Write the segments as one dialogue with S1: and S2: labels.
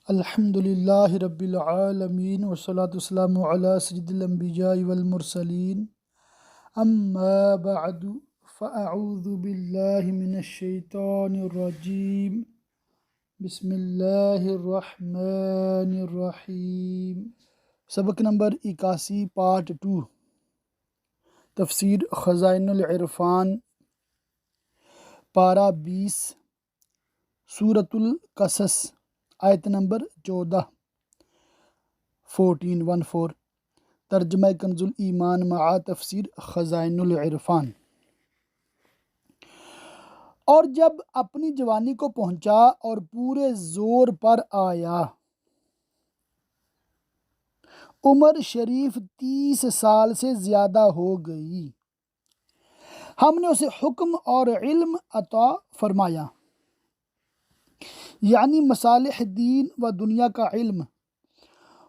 S1: الحمد للہ رب العالمین والصلاة والسلام علی سید الانبیاء والمرسلین اما بعد فاعوذ باللہ من الشیطان الرجیم بسم اللہ الرحمن الرحیم۔ سبق نمبر 81 پارٹ 2 تفسیر خزائن العرفان پارہ 20 سورۃ القصص آیت نمبر 14 ترجمہ کنز الایمان مع تفسیر خزائن العرفان۔ اور جب اپنی جوانی کو پہنچا اور پورے زور پر آیا، عمر شریف 30 سال سے زیادہ ہو گئی، ہم نے اسے حکم اور علم عطا فرمایا، یعنی مصالح دین و دنیا کا علم،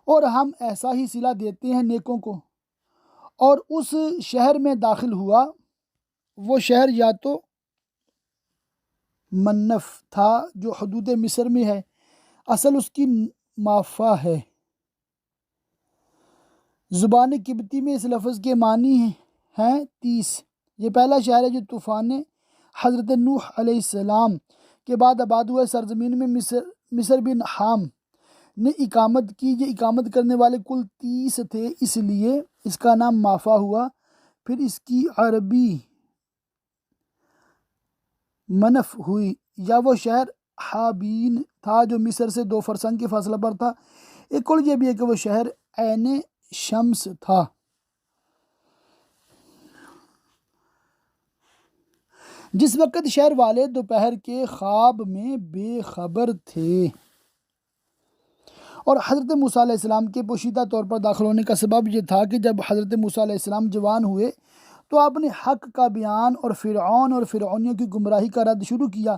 S1: اور ہم ایسا ہی صلہ دیتے ہیں نیکوں کو۔ اور اس شہر میں داخل ہوا، وہ شہر یا تو منف تھا جو حدود مصر میں ہے، اصل اس کی مافا ہے۔ زبان قبطی میں اس لفظ کے معنی ہیں 30۔ یہ پہلا شہر ہے جو طوفان حضرت نوح علیہ السلام کے بعد آباد ہوئے سرزمین میں مصر بن حام نے اقامت کی۔ یہ اقامت کرنے والے کل 30 تھے، اس لیے اس کا نام مافا ہوا۔ پھر اس کی عربی منف ہوئی، یا وہ شہر حابین تھا جو مصر سے 2 فرسنگ کے فاصلہ پر تھا۔ ایک قول یہ بھی ہے کہ وہ شہر عین شمس تھا۔ جس وقت شہر والے دوپہر کے خواب میں بے خبر تھے، اور حضرت موسیٰ علیہ السلام کے پوشیدہ طور پر داخل ہونے کا سبب یہ تھا کہ جب حضرت موسیٰ علیہ السلام جوان ہوئے تو آپ نے حق کا بیان اور فرعون اور فرعونیوں کی گمراہی کا رد شروع کیا۔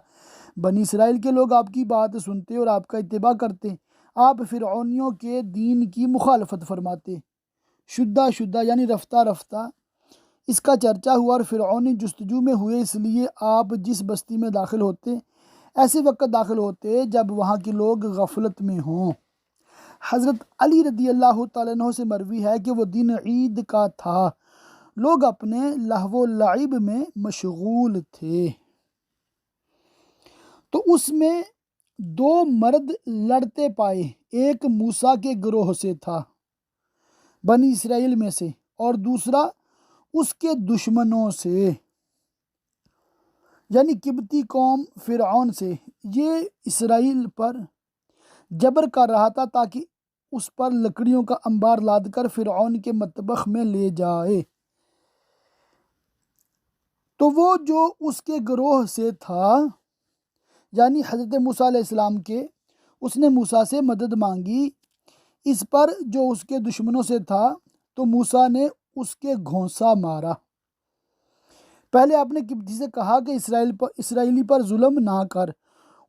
S1: بنی اسرائیل کے لوگ آپ کی بات سنتے اور آپ کا اتباع کرتے، آپ فرعونیوں کے دین کی مخالفت فرماتے۔ شدہ یعنی رفتہ رفتہ اس کا چرچا ہوا اور فرعونی جستجو میں ہوئے، اس لیے آپ جس بستی میں داخل ہوتے ایسے وقت داخل ہوتے جب وہاں کے لوگ غفلت میں ہوں۔ حضرت علی رضی اللہ تعالیٰ عنہ سے مروی ہے کہ وہ دن عید کا تھا، لوگ اپنے لہو و لعب میں مشغول تھے، تو اس میں 2 مرد لڑتے پائے۔ ایک موسیٰ کے گروہ سے تھا، بنی اسرائیل میں سے، اور دوسرا اس کے دشمنوں سے، یعنی قبطی قوم فرعون سے۔ یہ اسرائیل پر جبر کر رہا تھا تاکہ اس پر لکڑیوں کا انبار لاد کر فرعون کے مطبخ میں لے جائے۔ تو وہ جو اس کے گروہ سے تھا، یعنی حضرت موسیٰ علیہ السلام کے، اس نے موسیٰ سے مدد مانگی۔ اس پر جو اس کے دشمنوں سے تھا تو موسیٰ نے اس کے گھونسا مارا۔ پہلے آپ نے قبطی سے کہا کہ اسرائیلی پر ظلم نہ کر،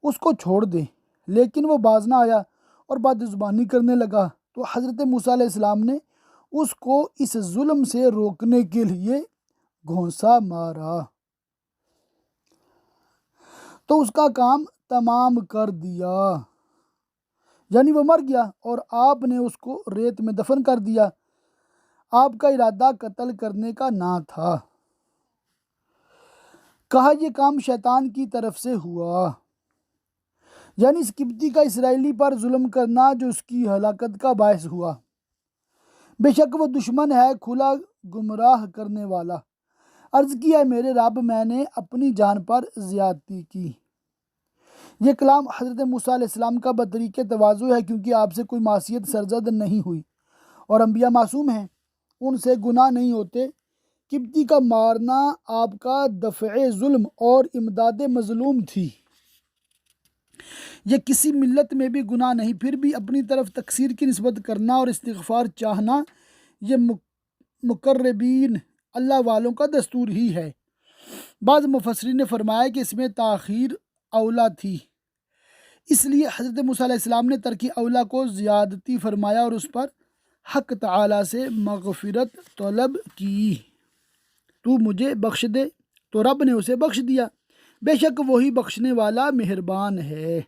S1: اس کو چھوڑ دے، لیکن وہ باز نہ آیا اور بد زبانی کرنے لگا، تو حضرت موسیٰ علیہ السلام نے اس کو اس ظلم سے روکنے کے لیے گھونسا مارا، تو اس کا کام تمام کر دیا، یعنی وہ مر گیا اور آپ نے اس کو ریت میں دفن کر دیا۔ آپ کا ارادہ قتل کرنے کا نہ تھا۔ کہا یہ کام شیطان کی طرف سے ہوا، یعنی اس قبطی کا اسرائیلی پر ظلم کرنا جو اس کی ہلاکت کا باعث ہوا۔ بے شک وہ دشمن ہے کھلا گمراہ کرنے والا۔ عرض کیا ہے میرے رب، میں نے اپنی جان پر زیادتی کی۔ یہ کلام حضرت موسیٰ علیہ السلام کا بطریق تواضع ہے، کیونکہ آپ سے کوئی معصیت سرزد نہیں ہوئی اور انبیاء معصوم ہیں، ان سے گناہ نہیں ہوتے۔ قبطی کا مارنا آپ کا دفع ظلم اور امداد مظلوم تھی۔ یہ کسی ملت میں بھی گناہ نہیں، پھر بھی اپنی طرف تقصیر کی نسبت کرنا اور استغفار چاہنا یہ مقربین اللہ والوں کا دستور ہی ہے۔ بعض مفسرین نے فرمایا کہ اس میں تاخیر اولا تھی، اس لیے حضرت موسیٰ علیہ السلام نے ترک اولا کو زیادتی فرمایا اور اس پر حق تعالیٰ سے مغفرت طلب کی۔ تو مجھے بخش دے، تو رب نے اسے بخش دیا، بے شک وہی بخشنے والا مہربان ہے۔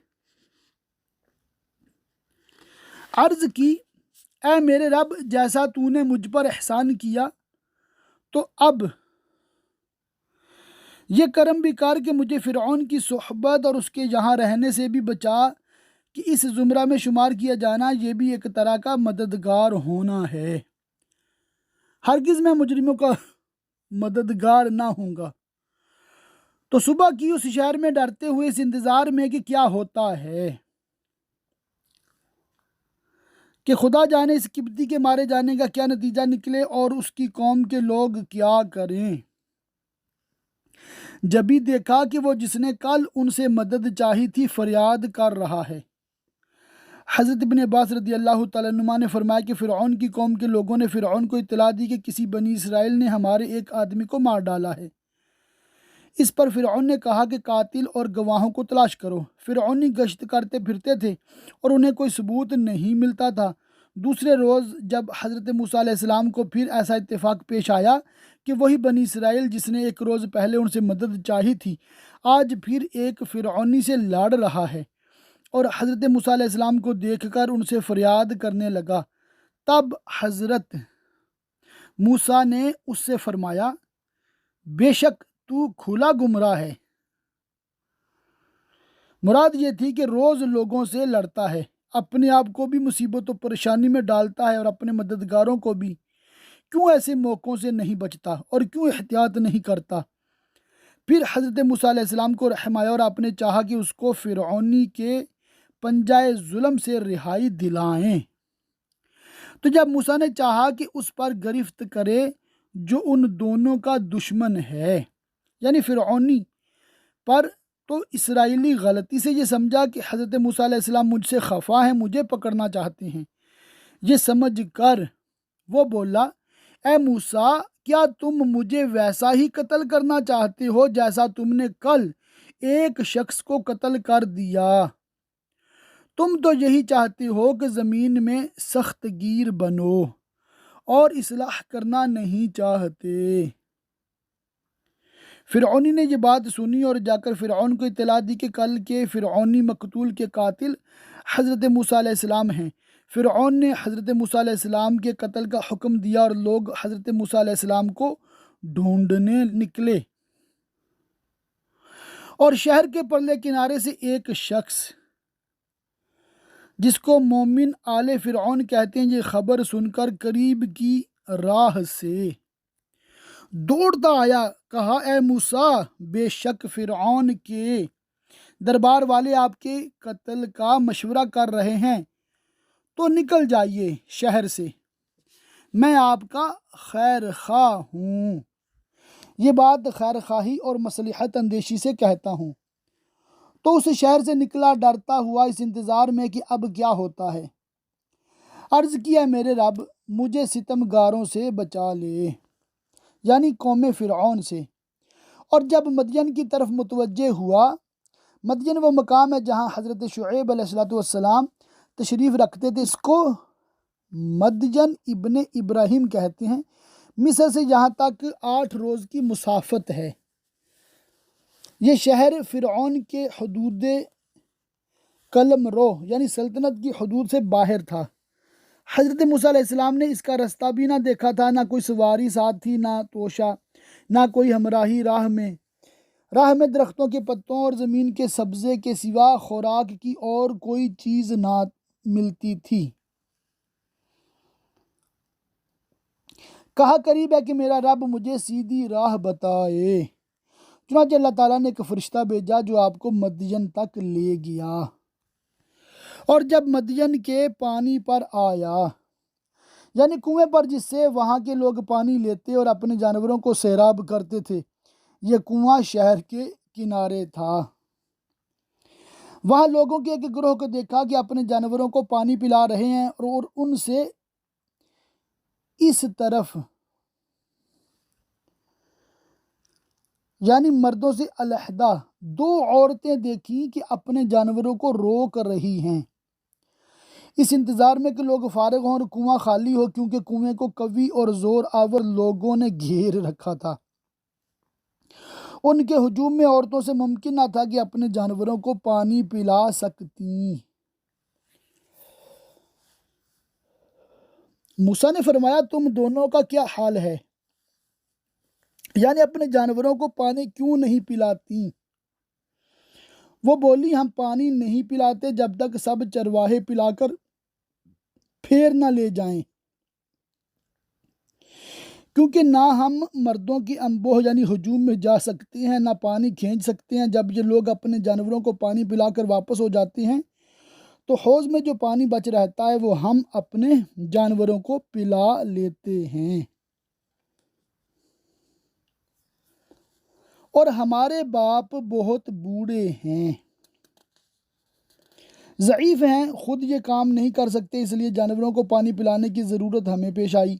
S1: عرض کی اے میرے رب جیسا تو نے مجھ پر احسان کیا تو اب یہ کرم بھی کر کہ مجھے فرعون کی صحبت اور اس کے یہاں رہنے سے بھی بچا کہ اس زمرہ میں شمار کیا جانا یہ بھی ایک طرح کا مددگار ہونا ہے۔ ہرگز میں مجرموں کا مددگار نہ ہوں گا۔ تو صبح کی اس شہر میں ڈرتے ہوئے اس انتظار میں کہ کیا ہوتا ہے، کہ خدا جانے اس قبطی کے مارے جانے کا کیا نتیجہ نکلے اور اس کی قوم کے لوگ کیا کریں۔ جبھی دیکھا کہ وہ جس نے کل ان سے مدد چاہی تھی فریاد کر رہا ہے۔ حضرت ابن عباس رضی اللہ تعالیٰ عنہما نے فرمایا کہ فرعون کی قوم کے لوگوں نے فرعون کو اطلاع دی کہ کسی بنی اسرائیل نے ہمارے ایک آدمی کو مار ڈالا ہے۔ اس پر فرعون نے کہا کہ قاتل اور گواہوں کو تلاش کرو۔ فرعونی گشت کرتے پھرتے تھے اور انہیں کوئی ثبوت نہیں ملتا تھا۔ دوسرے روز جب حضرت موسیٰ علیہ السلام کو پھر ایسا اتفاق پیش آیا کہ وہی بنی اسرائیل جس نے ایک روز پہلے ان سے مدد چاہی تھی آج پھر ایک فرعونی سے لڑ رہا ہے، اور حضرت موسیٰ علیہ السلام کو دیکھ کر ان سے فریاد کرنے لگا، تب حضرت موسیٰ نے اس سے فرمایا بے شک تو کھلا گمراہ ہے۔ مراد یہ تھی کہ روز لوگوں سے لڑتا ہے، اپنے آپ کو بھی مصیبت و پریشانی میں ڈالتا ہے اور اپنے مددگاروں کو بھی۔ کیوں ایسے موقعوں سے نہیں بچتا اور کیوں احتیاط نہیں کرتا؟ پھر حضرت موسیٰ علیہ السلام کو رحم آیا اور آپ نے چاہا کہ اس کو فرعونی کے پنجائے ظلم سے رہائی دلائیں۔ تو جب موسیٰ نے چاہا کہ اس پر گرفت کرے جو ان دونوں کا دشمن ہے، یعنی فرعونی پر، تو اسرائیلی غلطی سے یہ سمجھا کہ حضرت موسیٰ علیہ السلام مجھ سے خفا ہیں، مجھے پکڑنا چاہتے ہیں۔ یہ سمجھ کر وہ بولا، اے موسیٰ کیا تم مجھے ویسا ہی قتل کرنا چاہتے ہو جیسا تم نے کل ایک شخص کو قتل کر دیا؟ تم تو یہی چاہتے ہو کہ زمین میں سخت گیر بنو اور اصلاح کرنا نہیں چاہتے۔ فرعونی نے یہ بات سنی اور جا کر فرعون کو اطلاع دی کہ کل کے فرعونی مقتول کے قاتل حضرت موسیٰ علیہ السلام ہیں۔ فرعون نے حضرت موسیٰ علیہ السلام کے قتل کا حکم دیا اور لوگ حضرت موسیٰ علیہ السلام کو ڈھونڈنے نکلے، اور شہر کے پرلے کنارے سے ایک شخص جس کو مومن آل فرعون کہتے ہیں یہ خبر سن کر قریب کی راہ سے دوڑتا آیا، کہا اے موسیٰ بے شک فرعون کے دربار والے آپ کے قتل کا مشورہ کر رہے ہیں، تو نکل جائیے شہر سے، میں آپ کا خیر خواہ ہوں۔ یہ بات خیر خواہی اور مصلحت اندیشی سے کہتا ہوں۔ تو اس شہر سے نکلا ڈرتا ہوا اس انتظار میں کہ اب کیا ہوتا ہے۔ عرض کیا میرے رب مجھے ستم گاروں سے بچا لے، یعنی قوم فرعون سے۔ اور جب مدین کی طرف متوجہ ہوا، مدین وہ مقام ہے جہاں حضرت شعیب علیہ السلام تشریف رکھتے تھے، اس کو مدین ابن ابراہیم کہتے ہیں۔ مصر سے یہاں تک 8 روز کی مسافت ہے۔ یہ شہر فرعون کے حدود قلم رو یعنی سلطنت کی حدود سے باہر تھا۔ حضرت موسیٰ علیہ السلام نے اس کا رستہ بھی نہ دیکھا تھا، نہ کوئی سواری ساتھ تھی، نہ توشہ، نہ کوئی ہمراہی۔ راہ میں درختوں کے پتوں اور زمین کے سبزے کے سوا خوراک کی اور کوئی چیز نہ ملتی تھی۔ کہا قریب ہے کہ میرا رب مجھے سیدھی راہ بتائے۔ چنانچہ اللہ تعالیٰ نے ایک فرشتہ بھیجا جو آپ کو مدین تک لے گیا، اور جب مدین کے پانی پر آیا، یعنی کنویں پر جس سے وہاں کے لوگ پانی لیتے اور اپنے جانوروں کو سیراب کرتے تھے، یہ کنواں شہر کے کنارے تھا۔ وہاں لوگوں کے ایک گروہ کو دیکھا کہ اپنے جانوروں کو پانی پلا رہے ہیں، اور ان سے اس طرف یعنی مردوں سے علیحدہ 2 عورتیں دیکھیں کہ اپنے جانوروں کو روک رہی ہیں، اس انتظار میں کہ لوگ فارغ ہوں اور کنواں خالی ہو، کیونکہ کنویں کو قوی اور زور آور لوگوں نے گھیر رکھا تھا۔ ان کے ہجوم میں عورتوں سے ممکن نہ تھا کہ اپنے جانوروں کو پانی پلا سکتیں۔ موسیٰ نے فرمایا تم دونوں کا کیا حال ہے، یعنی اپنے جانوروں کو پانی کیوں نہیں پلاتی؟ وہ بولی ہم پانی نہیں پلاتے جب تک سب چرواہے پلا کر پھیر نہ لے جائیں، کیونکہ نہ ہم مردوں کی انبوہ یعنی ہجوم میں جا سکتے ہیں، نہ پانی کھینچ سکتے ہیں۔ جب یہ لوگ اپنے جانوروں کو پانی پلا کر واپس ہو جاتے ہیں تو حوض میں جو پانی بچ رہتا ہے وہ ہم اپنے جانوروں کو پلا لیتے ہیں، اور ہمارے باپ بہت بوڑھے ہیں، ضعیف ہیں، خود یہ کام نہیں کر سکتے، اس لیے جانوروں کو پانی پلانے کی ضرورت ہمیں پیش آئی۔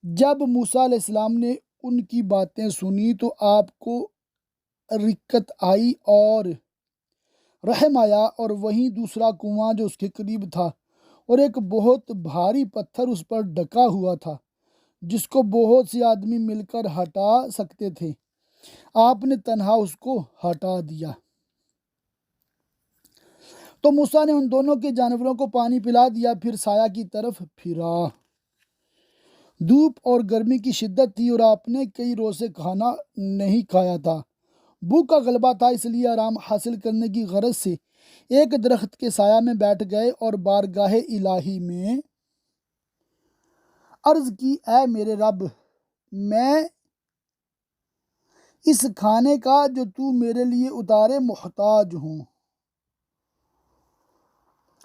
S1: جب موسیٰ علیہ السلام نے ان کی باتیں سنی تو آپ کو رقت آئی اور رحم آیا، اور وہیں دوسرا کنواں جو اس کے قریب تھا اور ایک بہت بھاری پتھر اس پر ڈھکا ہوا تھا جس کو بہت سے آدمی مل کر ہٹا سکتے تھے، آپ نے تنہا اس کو ہٹا دیا۔ تو موسیٰ نے ان دونوں کے جانوروں کو پانی پلا دیا، پھر سایہ کی طرف پھرا۔ دھوپ اور گرمی کی شدت تھی اور آپ نے کئی روز سے کھانا نہیں کھایا تھا، بھوک کا غلبہ تھا، اس لیے آرام حاصل کرنے کی غرض سے ایک درخت کے سایہ میں بیٹھ گئے اور بارگاہ الہی میں عرض کی، اے میرے رب، میں اس کھانے کا جو تو میرے لیے اتارے محتاج ہوں۔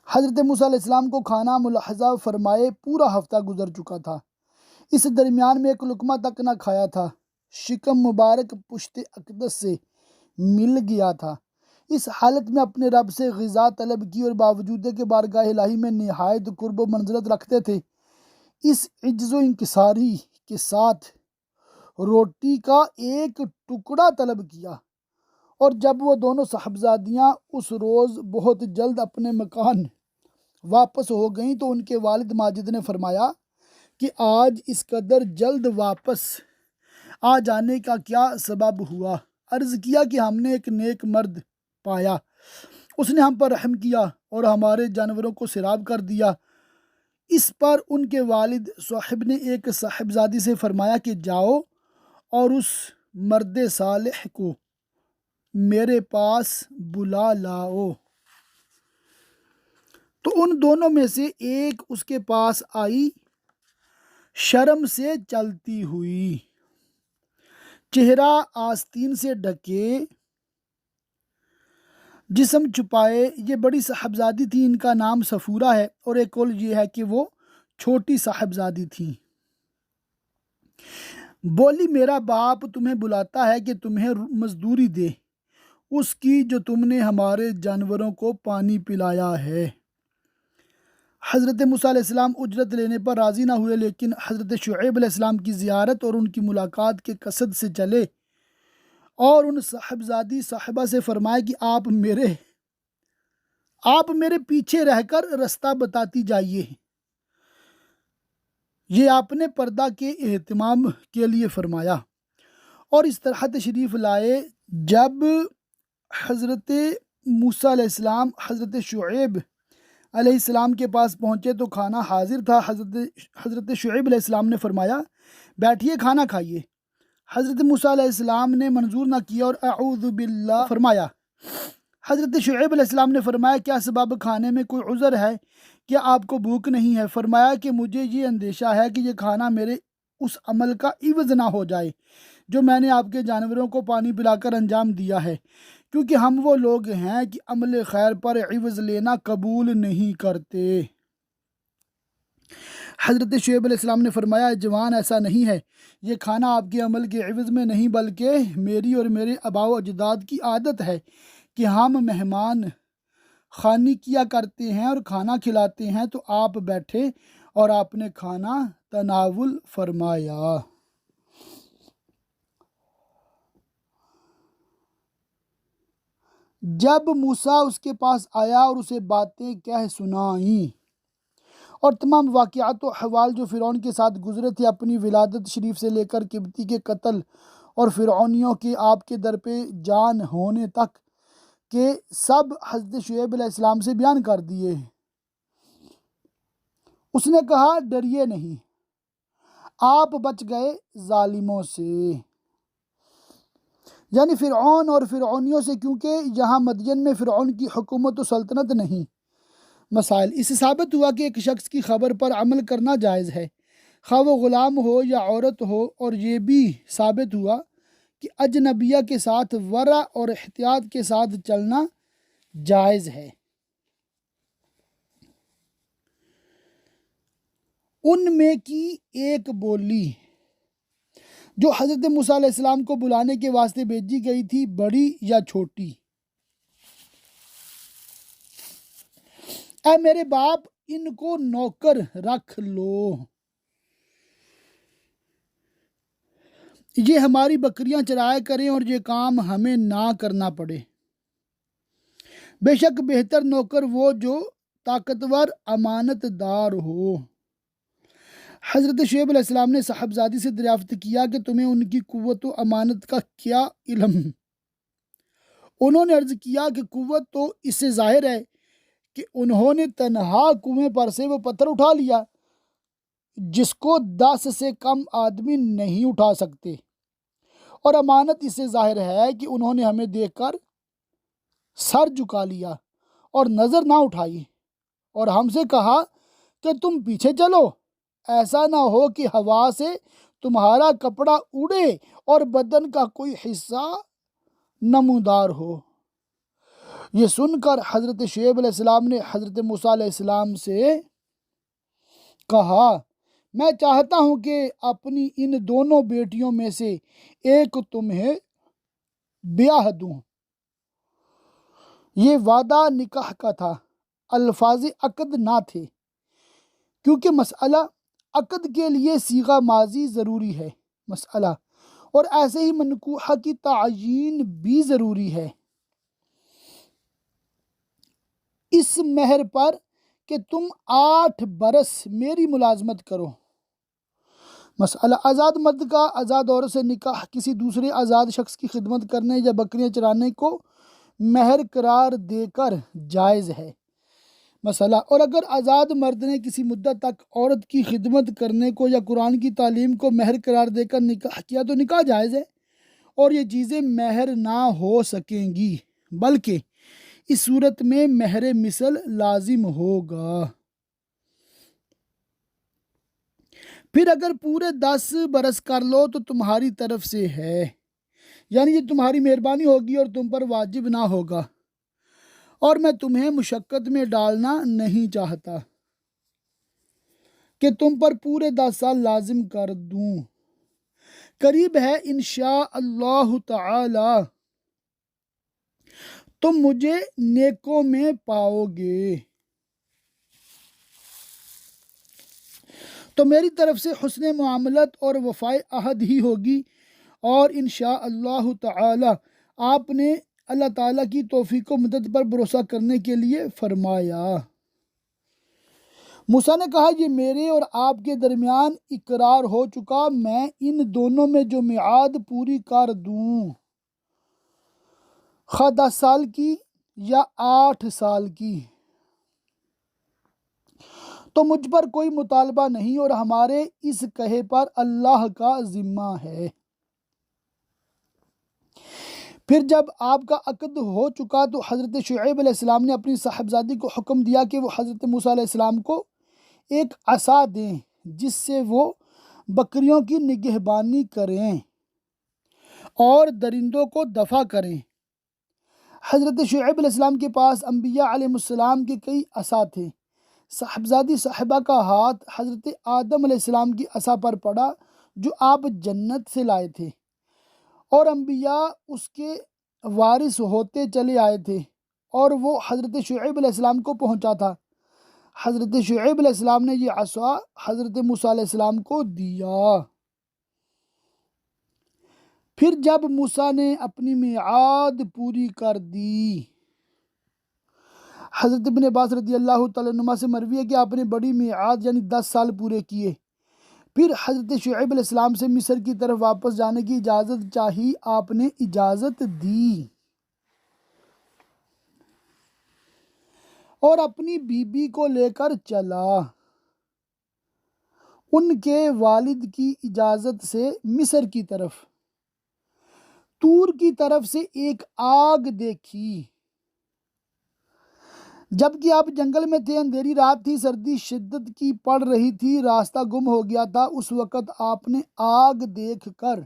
S1: حضرت موسیٰ علیہ السلام کو کھانا ملاحظہ فرمائے پورا ہفتہ گزر چکا تھا، اس درمیان میں ایک لقمہ تک نہ کھایا تھا، شکم مبارک پشت اقدس سے مل گیا تھا۔ اس حالت میں اپنے رب سے غذا طلب کی اور باوجود کہ بارگاہ الہی میں نہایت قرب و منزلت رکھتے تھے، اس عجز و انکساری کے ساتھ روٹی کا ایک ٹکڑا طلب کیا، اور جب وہ دونوں صاحبزادیاں اس روز بہت جلد اپنے مکان واپس ہو گئیں تو ان کے والد ماجد نے فرمایا کہ آج اس قدر جلد واپس آ جانے کا کیا سبب ہوا؟ عرض کیا کہ ہم نے ایک نیک مرد پایا، اس نے ہم پر رحم کیا اور ہمارے جانوروں کو سیراب کر دیا۔ اس پر ان کے والد صاحب نے ایک صاحبزادی سے فرمایا کہ جاؤ اور اس مرد صالح کو میرے پاس بلا لاؤ۔ تو ان دونوں میں سے ایک اس کے پاس آئی، شرم سے چلتی ہوئی، چہرہ آستین سے ڈھکے، جسم چھپائے۔ یہ بڑی صاحبزادی تھی، ان کا نام صفورہ ہے، اور ایک قول یہ ہے کہ وہ چھوٹی صاحبزادی تھی۔ بولی میرا باپ تمہیں بلاتا ہے کہ تمہیں مزدوری دے اس کی جو تم نے ہمارے جانوروں کو پانی پلایا ہے۔ حضرت موسیٰ علیہ السلام اجرت لینے پر راضی نہ ہوئے، لیکن حضرت شعیب علیہ السلام کی زیارت اور ان کی ملاقات کے قصد سے چلے اور ان صاحبزادی صاحبہ سے فرمائے کہ آپ میرے پیچھے رہ کر رستہ بتاتی جائیے۔ یہ آپ نے پردہ کے اہتمام کے لیے فرمایا، اور اس طرح تشریف لائے۔ جب حضرت موسیٰ علیہ السلام حضرت شعیب علیہ السلام کے پاس پہنچے تو کھانا حاضر تھا۔ حضرت شعیب علیہ السلام نے فرمایا بیٹھیے، کھانا کھائیے۔ حضرت موسیٰ علیہ السلام نے منظور نہ کیا اور اعوذ باللہ فرمایا۔ حضرت شعیب علیہ السلام نے فرمایا کیا سبب کھانے میں کوئی عذر ہے؟ کیا آپ کو بھوک نہیں ہے؟ فرمایا کہ مجھے یہ اندیشہ ہے کہ یہ کھانا میرے اس عمل کا عوض نہ ہو جائے جو میں نے آپ کے جانوروں کو پانی پلا کر انجام دیا ہے، کیونکہ ہم وہ لوگ ہیں کہ عمل خیر پر عوض لینا قبول نہیں کرتے۔ حضرت شعیب علیہ السلام نے فرمایا جوان، ایسا نہیں ہے، یہ کھانا آپ کے عمل کے عوض میں نہیں بلکہ میری اور میرے آباء و اجداد کی عادت ہے کہ ہم مہمان خوانی کیا کرتے ہیں اور کھانا کھلاتے ہیں، تو آپ بیٹھے اور آپ نے کھانا تناول فرمایا۔ جب موسیٰ اس کے پاس آیا اور اسے باتیں کہہ سنائیں اور تمام واقعات و احوال جو فرعون کے ساتھ گزرے تھے، اپنی ولادت شریف سے لے کر قبطی کے قتل اور فرعونیوں کے آپ کے در پہ جان ہونے تک کہ سب حضرت شعیب علیہ السلام سے بیان کر دیے، اس نے کہا ڈریے نہیں، آپ بچ گئے ظالموں سے، یعنی فرعون اور فرعونیوں سے، کیونکہ یہاں مدین میں فرعون کی حکومت و سلطنت نہیں۔ مسائل، اس سے ثابت ہوا کہ ایک شخص کی خبر پر عمل کرنا جائز ہے، خواہ وہ غلام ہو یا عورت ہو، اور یہ بھی ثابت ہوا کہ اجنبیہ کے ساتھ ورع اور احتیاط کے ساتھ چلنا جائز ہے۔ ان میں کی ایک بولی جو حضرت موسیٰ علیہ السلام کو بلانے کے واسطے بھیجی گئی تھی، بڑی یا چھوٹی؟ اے میرے باپ، ان کو نوکر رکھ لو، یہ ہماری بکریاں چرایا کریں اور یہ کام ہمیں نہ کرنا پڑے۔ بے شک بہتر نوکر وہ جو طاقتور امانت دار ہو۔ حضرت شعیب علیہ السلام نے صاحبزادی سے دریافت کیا کہ تمہیں ان کی قوت و امانت کا کیا علم؟ انہوں نے عرض کیا کہ قوت تو اس سے ظاہر ہے کہ انہوں نے تنہا کنویں پر سے وہ پتھر اٹھا لیا جس کو 10 سے کم آدمی نہیں اٹھا سکتے، اور امانت اس سے ظاہر ہے کہ انہوں نے ہمیں دیکھ کر سر جھکا لیا اور نظر نہ اٹھائی، اور ہم سے کہا کہ تم پیچھے چلو، ایسا نہ ہو کہ ہوا سے تمہارا کپڑا اڑے اور بدن کا کوئی حصہ نمودار ہو۔ یہ سن کر حضرت شعیب علیہ السلام نے حضرت موسیٰ علیہ السلام سے کہا، میں چاہتا ہوں کہ اپنی ان دونوں بیٹیوں میں سے ایک تمہیں بیاہ دوں۔ یہ وعدہ نکاح کا تھا، الفاظ عقد نہ تھے، کیونکہ مسئلہ عقد کے لیے صیغہ ماضی ضروری ہے، مسئلہ، اور ایسے ہی منکوحہ کی تعیین بھی ضروری ہے، اس مہر پر کہ تم 8 برس میری ملازمت کرو۔ مسئلہ، آزاد مرد کا آزاد عورت سے نکاح کسی دوسرے آزاد شخص کی خدمت کرنے یا بکریاں چرانے کو مہر قرار دے کر جائز ہے۔ مسئلہ، اور اگر آزاد مرد نے کسی مدت تک عورت کی خدمت کرنے کو یا قرآن کی تعلیم کو مہر قرار دے کر نکاح کیا تو نکاح جائز ہے، اور یہ چیزیں مہر نہ ہو سکیں گی، بلکہ اس صورت میں مہر مثل لازم ہوگا۔ پھر اگر پورے 10 برس کر لو تو تمہاری طرف سے ہے، یعنی یہ تمہاری مہربانی ہوگی اور تم پر واجب نہ ہوگا، اور میں تمہیں مشقت میں ڈالنا نہیں چاہتا کہ تم پر پورے 10 سال لازم کر دوں۔ قریب ہے انشاء اللہ تعالی تم مجھے نیکوں میں پاؤ گے، تو میری طرف سے حسن معاملت اور وفائے عہد ہی ہوگی، اور انشاء اللہ تعالی آپ نے اللہ تعالیٰ کی توفیق و مدد پر بھروسہ کرنے کے لیے فرمایا۔ موسیٰ نے کہا، یہ میرے اور آپ کے درمیان اقرار ہو چکا، میں ان دونوں میں جو میعاد پوری کر دوں، خواہ 10 سال کی یا 8 سال کی، تو مجھ پر کوئی مطالبہ نہیں، اور ہمارے اس کہے پر اللہ کا ذمہ ہے۔ پھر جب آپ کا عقد ہو چکا تو حضرت شعیب علیہ السلام نے اپنی صاحبزادی کو حکم دیا کہ وہ حضرت موسیٰ علیہ السلام کو ایک عصا دیں جس سے وہ بکریوں کی نگہبانی کریں اور درندوں کو دفع کریں۔ حضرت شعیب علیہ السلام کے پاس انبیاء علیہ السلام کے کئی عصا تھے۔ صاحبزادی صاحبہ کا ہاتھ حضرت آدم علیہ السلام کی عصا پر پڑا جو آپ جنت سے لائے تھے، اور انبیاء اس کے وارث ہوتے چلے آئے تھے، اور وہ حضرت شعیب علیہ السلام کو پہنچا تھا۔ حضرت شعیب علیہ السلام نے یہ عصا حضرت موسیٰ علیہ السلام کو دیا۔ پھر جب موسیٰ نے اپنی میعاد پوری کر دی، حضرت ابن عباس رضی اللہ تعالیٰ عنہ سے مروی ہے کہ آپ نے بڑی میعاد یعنی 10 سال پورے کیے۔ پھر حضرت شعیب علیہ السلام سے مصر کی طرف واپس جانے کی اجازت چاہی، آپ نے اجازت دی، اور اپنی بیوی کو لے کر چلا۔ ان کے والد کی اجازت سے مصر کی طرف، طور کی طرف سے ایک آگ دیکھی۔ جبکہ آپ جنگل میں تھے، اندھیری رات تھی، سردی شدت کی پڑ رہی تھی، راستہ گم ہو گیا تھا۔ اس وقت آپ نے آگ دیکھ کر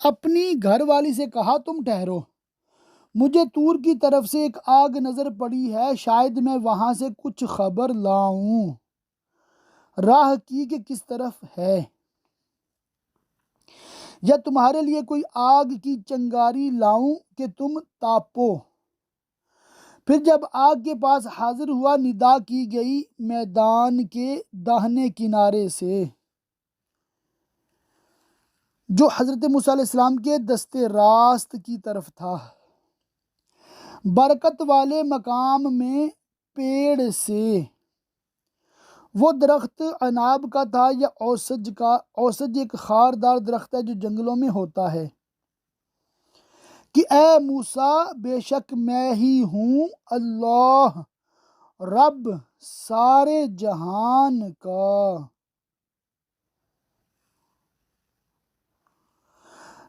S1: اپنی گھر والی سے کہا، تم ٹھہرو، مجھے طور کی طرف سے ایک آگ نظر پڑی ہے، شاید میں وہاں سے کچھ خبر لاؤں۔ راہ کی کہ کس طرف ہے، یا تمہارے لیے کوئی آگ کی چنگاری لاؤں کہ تم تاپو۔ پھر جب آگ کے پاس حاضر ہوا، ندا کی گئی میدان کے داہنے کنارے سے، جو حضرت موسیٰ علیہ السلام کے دست راست کی طرف تھا، برکت والے مقام میں پیڑ سے۔ وہ درخت عناب کا تھا یا اوسج کا۔ اوسج ایک خاردار درخت ہے جو جنگلوں میں ہوتا ہے۔ کہ اے موسیٰ، بے شک میں ہی ہوں اللہ، رب سارے جہان کا۔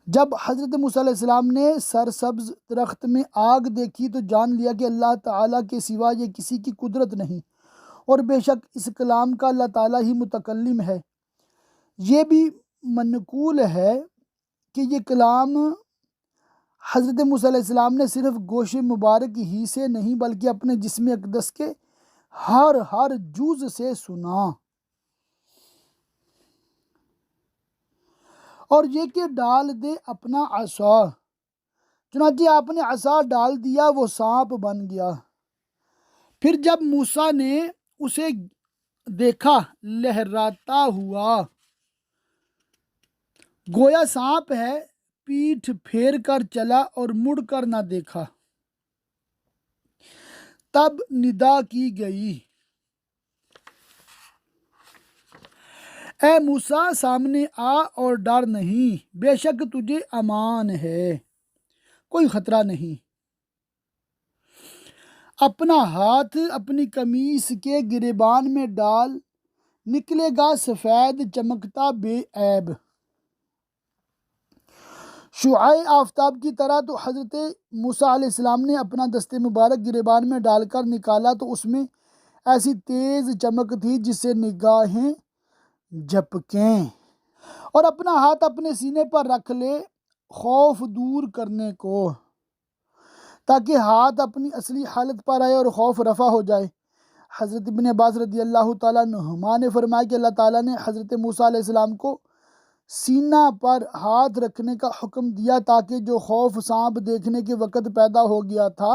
S1: جب حضرت موسیٰ علیہ السلام نے سرسبز درخت میں آگ دیکھی تو جان لیا کہ اللہ تعالیٰ کے سوا یہ کسی کی قدرت نہیں، اور بے شک اس کلام کا اللہ تعالیٰ ہی متکلم ہے۔ یہ بھی منقول ہے کہ یہ کلام حضرت موسیٰ علیہ السلام نے صرف گوش مبارک ہی سے نہیں بلکہ اپنے جسم اقدس کے ہر جز سے سنا، اور یہ کہ ڈال دے اپنا عصا، چنانچہ آپ نے عصا ڈال دیا، وہ سانپ بن گیا۔ پھر جب موسیٰ نے اسے دیکھا لہراتا ہوا، گویا سانپ ہے، پیٹھ پھیر کر چلا اور مڑ کر نہ دیکھا۔ تب ندا کی گئی، اے موسیٰ، سامنے آ اور ڈر نہیں، بے شک تجھے امان ہے، کوئی خطرہ نہیں۔ اپنا ہاتھ اپنی قمیص کے گریبان میں ڈال، نکلے گا سفید چمکتا بے عیب، شعاع آفتاب کی طرح۔ تو حضرت موسیٰ علیہ السلام نے اپنا دست مبارک گریبان میں ڈال کر نکالا تو اس میں ایسی تیز چمک تھی جس سے نگاہیں جھپکیں، اور اپنا ہاتھ اپنے سینے پر رکھ لے خوف دور کرنے کو، تاکہ ہاتھ اپنی اصلی حالت پر آئے اور خوف رفع ہو جائے۔ حضرت ابن عباس رضی اللہ تعالیٰ عنہما نے فرمایا کہ اللہ تعالیٰ نے حضرت موسیٰ علیہ السلام کو سینہ پر ہاتھ رکھنے کا حکم دیا تاکہ جو خوف سانپ دیکھنے کے وقت پیدا ہو گیا تھا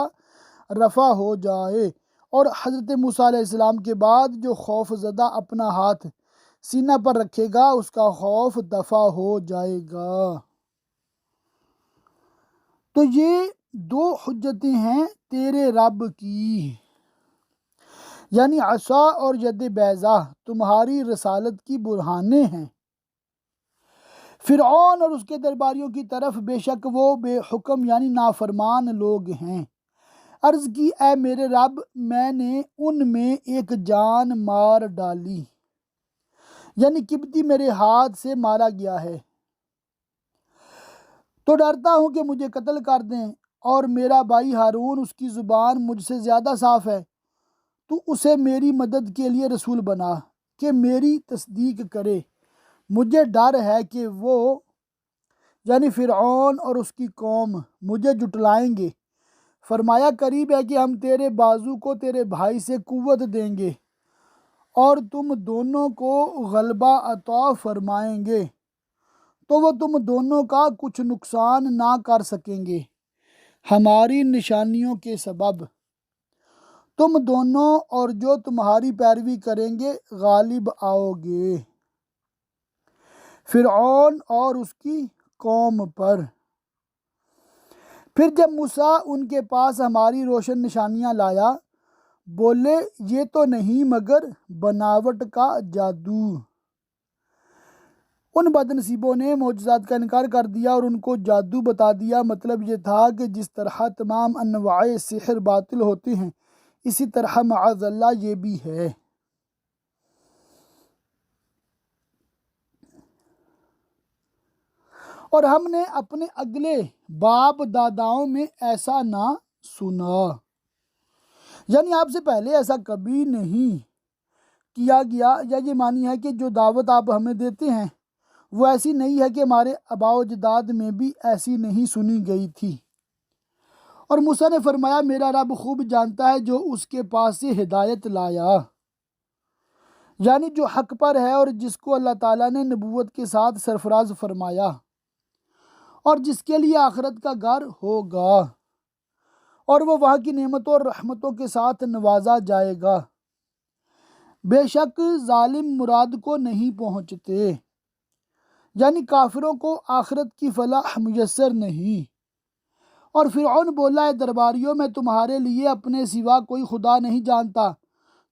S1: رفع ہو جائے، اور حضرت موسیٰ علیہ السلام کے بعد جو خوف زدہ اپنا ہاتھ سینہ پر رکھے گا اس کا خوف دفع ہو جائے گا۔ تو یہ دو حجتیں ہیں تیرے رب کی، یعنی عصا اور ید بیضا تمہاری رسالت کی برہانیں ہیں، فرعون اور اس کے درباریوں کی طرف، بے شک وہ بے حکم یعنی نافرمان لوگ ہیں۔ عرض کی، اے میرے رب، میں نے ان میں ایک جان مار ڈالی، یعنی قبطی میرے ہاتھ سے مارا گیا ہے، تو ڈرتا ہوں کہ مجھے قتل کر دیں، اور میرا بھائی ہارون، اس کی زبان مجھ سے زیادہ صاف ہے، تو اسے میری مدد کے لیے رسول بنا کہ میری تصدیق کرے۔ مجھے ڈر ہے کہ وہ یعنی فرعون اور اس کی قوم مجھے جھٹلائیں گے۔ فرمایا، قریب ہے کہ ہم تیرے بازو کو تیرے بھائی سے قوت دیں گے اور تم دونوں کو غلبہ عطا فرمائیں گے، تو وہ تم دونوں کا کچھ نقصان نہ کر سکیں گے، ہماری نشانیوں کے سبب تم دونوں اور جو تمہاری پیروی کریں گے غالب آؤ گے فرعون اور اس کی قوم پر۔ پھر جب موسیٰ ان کے پاس ہماری روشن نشانیاں لایا، بولے، یہ تو نہیں مگر بناوٹ کا جادو۔ ان بد نصیبوں نے معجزات کا انکار کر دیا اور ان کو جادو بتا دیا۔ مطلب یہ تھا کہ جس طرح تمام انواع سحر باطل ہوتے ہیں، اسی طرح معاذ اللہ یہ بھی ہے۔ اور ہم نے اپنے اگلے باپ داداؤں میں ایسا نہ سنا، یعنی آپ سے پہلے ایسا کبھی نہیں کیا گیا، یا یہ مانی ہے کہ جو دعوت آپ ہمیں دیتے ہیں وہ ایسی نہیں ہے کہ ہمارے آباء و اجداد میں بھی ایسی نہیں سنی گئی تھی۔ اور موسیٰ نے فرمایا میرا رب خوب جانتا ہے جو اس کے پاس سے ہدایت لایا، یعنی جو حق پر ہے اور جس کو اللہ تعالیٰ نے نبوت کے ساتھ سرفراز فرمایا، اور جس کے لیے آخرت کا گھر ہوگا، اور وہ وہاں کی نعمتوں اور رحمتوں کے ساتھ نوازا جائے گا۔ بے شک ظالم مراد کو نہیں پہنچتے، یعنی کافروں کو آخرت کی فلاح میسر نہیں۔ اور فرعون بولا ہے درباریوں میں تمہارے لیے اپنے سوا کوئی خدا نہیں جانتا،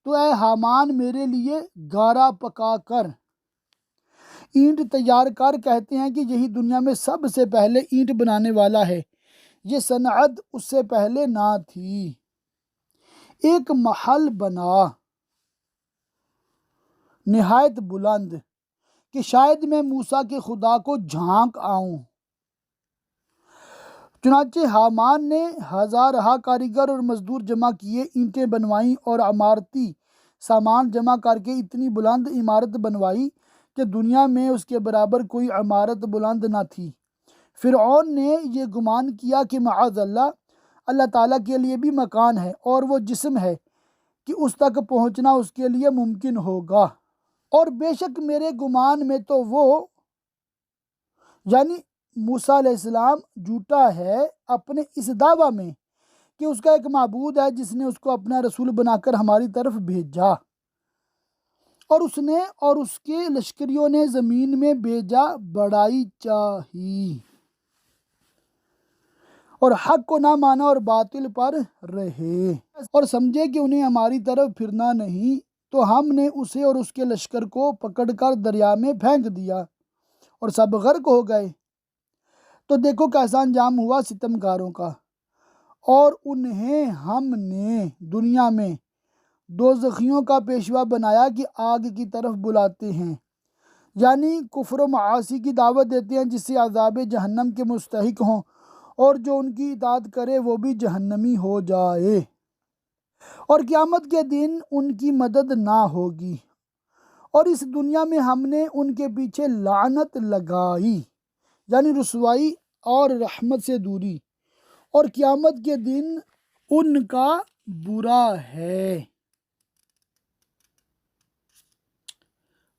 S1: تو اے حامان میرے لیے گارا پکا کر اینٹ تیار کر، کہتے ہیں کہ یہی دنیا میں سب سے پہلے اینٹ بنانے والا ہے، یہ صنعت اس سے پہلے نہ تھی۔ ایک محل بنا نہایت بلند کہ شاید میں موسیٰ کے خدا کو جھانک آؤں۔ چنانچہ حامان نے ہزارہا کاریگر اور مزدور جمع کیے، اینٹیں بنوائیں اور عمارتی سامان جمع کر کے اتنی بلند عمارت بنوائی کہ دنیا میں اس کے برابر کوئی عمارت بلند نہ تھی۔ فرعون نے یہ گمان کیا کہ معاذ اللہ، اللہ تعالیٰ کے لیے بھی مکان ہے اور وہ جسم ہے کہ اس تک پہنچنا اس کے لیے ممکن ہوگا، اور بے شک میرے گمان میں تو وہ یعنی موسیٰ علیہ السلام جھوٹا ہے اپنے اس دعویٰ میں کہ اس کا ایک معبود ہے جس نے اس کو اپنا رسول بنا کر ہماری طرف بھیجا، اور اس نے اور اس کے لشکریوں نے زمین میں بھیجا بڑائی چاہی، اور حق کو نہ مانا اور باطل پر رہے، اور سمجھے کہ انہیں ہماری طرف پھرنا نہیں، تو ہم نے اسے اور اس کے لشکر کو پکڑ کر دریا میں پھینک دیا اور سب غرق ہو گئے۔ تو دیکھو کیسا انجام ہوا ستمکاروں کا۔ اور انہیں ہم نے دنیا میں دوزخیوں کا پیشوا بنایا کہ آگ کی طرف بلاتے ہیں، یعنی کفر و معاصی کی دعوت دیتے ہیں جس سے عذاب جہنم کے مستحق ہوں، اور جو ان کی اطاعت کرے وہ بھی جہنمی ہو جائے، اور قیامت کے دن ان کی مدد نہ ہوگی۔ اور اس دنیا میں ہم نے ان کے پیچھے لعنت لگائی، یعنی رسوائی اور رحمت سے دوری، اور قیامت کے دن ان کا برا ہے۔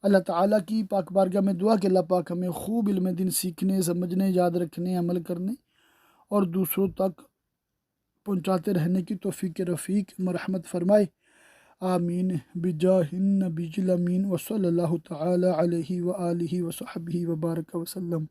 S1: اللہ تعالیٰ کی پاک بارگاہ میں دعا کہ اللہ پاک ہمیں خوب علم دین سیکھنے، سمجھنے، یاد رکھنے، عمل کرنے اور دوسروں تک پہنچاتے رہنے کی توفیق رفیق مرحمت فرمائے، آمین بجاہ النبی الامین وصلی اللہ تعالی علیہ وآلہ وصحبہ وبارک وسلم۔